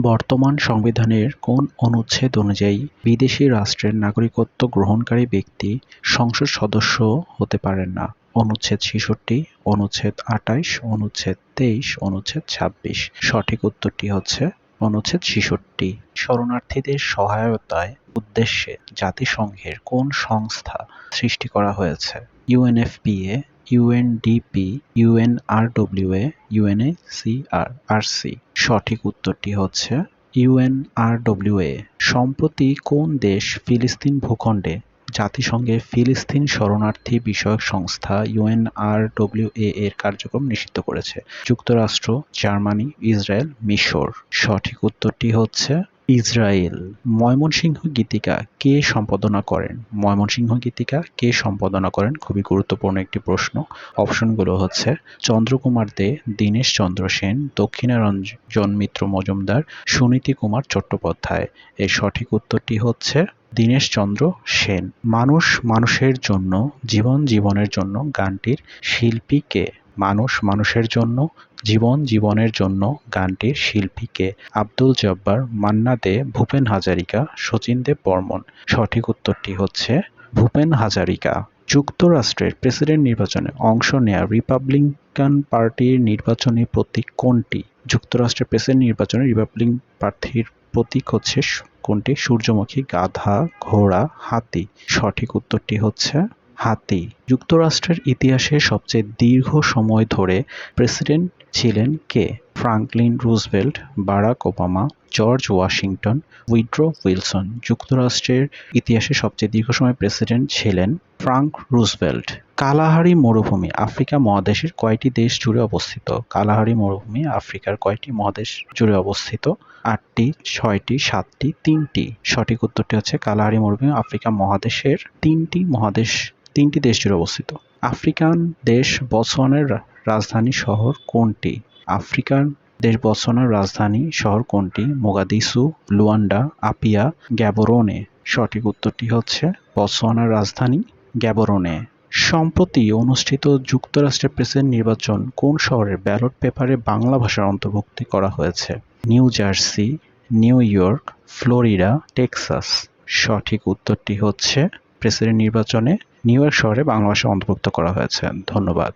বর্তমান সংবিধানের কোন অনুচ্ছেদ অনুযায়ী বিদেশী রাষ্ট্রের নাগরিকত্ব গ্রহণকারী ব্যক্তি সংসদ সদস্য হতে পারেন না? অনুচ্ছেদ ৬৬, অনুচ্ছেদ ২৮, অনুচ্ছেদ ২৩, অনুচ্ছেদ ২৬। সঠিক উত্তরটি হচ্ছে অনুচ্ছেদ ৬৬। শরণার্থীদের সহায়তায় উদ্দেশ্যে জাতিসংঘের কোন সংস্থা সৃষ্টি করা হয়েছে? UNFPA, UNDP, UNRWA, UNHCR. সঠিক উত্তরটি হচ্ছে ইউএনআরডব্লিউএ। সম্প্রতি কোন দেশ ফিলিস্তিন ভূখণ্ডে জাতিসংঘের ফিলিস্তিন শরণার্থী বিষয়ক সংস্থা ইউএনআরডব্লিউএ এর কার্যক্রম নিষিদ্ধ করেছে? যুক্তরাষ্ট্র, জার্মানি, ইসরায়েল, মিশর। সঠিক উত্তরটি হচ্ছে ইসরায়েল। ময়মনসিংহ গীতিকা কে সম্পাদনা করেন? ময়মনসিংহ গীতিকা কে সম্পাদনা করেন? খুবই গুরুত্বপূর্ণ একটি প্রশ্ন। অপশনগুলো হচ্ছে চন্দ্রকুমার দে, দীনেশ চন্দ্র সেন, দক্ষিণারঞ্জন মিত্র মজুমদার, সুনীতি কুমার চট্টোপাধ্যায়। এর সঠিক উত্তরটি হচ্ছে দীনেশ চন্দ্র সেন। মানুষ মানুষের জন্য, জীবন জীবনের জন্য গানটির শিল্পী কে? মানুষ মানুষের জন্য, জীবন জীবনের জন্য গানটির শিল্পী কে? আব্দুল জব্বার, মান্না দে, ভূপেন হাজারিকা, শচীন দেব বর্মন। সঠিক উত্তরটি হচ্ছে ভূপেন হাজারিকা। যুক্তরাষ্ট্রের প্রেসিডেন্ট নির্বাচনে অংশ নেয়া রিপাবলিকান পার্টির নির্বাচনী প্রতীক কোনটি? যুক্তরাষ্ট্রের প্রেসিডেন্ট নির্বাচনে রিপাবলিকান প্রার্থীর প্রতীক হচ্ছে কোনটি? সূর্যমুখী, গাধা, ঘোড়া, হাতি। সঠিক উত্তরটি হচ্ছে হাতি। যুক্তরাষ্ট্রের ইতিহাসে সবচেয়ে দীর্ঘ সময় ধরে প্রেসিডেন্ট ছিলেন কে? Franklin Roosevelt, Barack Obama, George Washington, Woodrow Wilson. যুক্তরাষ্ট্রের ইতিহাসে সবচেয়ে দীর্ঘ সময় প্রেসিডেন্ট ছিলেন ফ্রাঙ্ক রুজভেল্ট। কালাহারি মরুভূমি আফ্রিকা মহাদেশের কয়টি দেশ জুড়ে অবস্থিত? কালাহারি মরুভূমি আফ্রিকার কয়টি মহাদেশ জুড়ে অবস্থিত? ৮টি, ৬টি, ৭টি, ৩টি। সঠিক উত্তরটি হচ্ছে কালাহারি মরুভূমি আফ্রিকা মহাদেশের তিনটি দেশ জুড়ে অবস্থিত। আফ্রিকান দেশ বতসোয়ানার রাজধানী শহর কোনটি? আফ্রিকান দেশ বতসোয়ানার রাজধানী শহর কোনটি? Mogadishu, Luanda, Apia, Gaborone. সঠিক উত্তরটি হচ্ছে বতসোয়ানার রাজধানী গ্যাবোরোনে। সম্প্রতি অনুষ্ঠিত যুক্তরাষ্ট্রের প্রেসিডেন্ট নির্বাচন কোন শহরের ব্যালট পেপারে বাংলা ভাষার অন্তর্ভুক্তি করা হয়েছে? New jersey, new York, Florida, Texas. সঠিক উত্তরটি হচ্ছে প্রেসিডেন্ট নির্বাচনে নিউ ইয়র্ক শহরে বাংলা ভাষা অন্তর্ভুক্ত করা হয়েছে। ধন্যবাদ।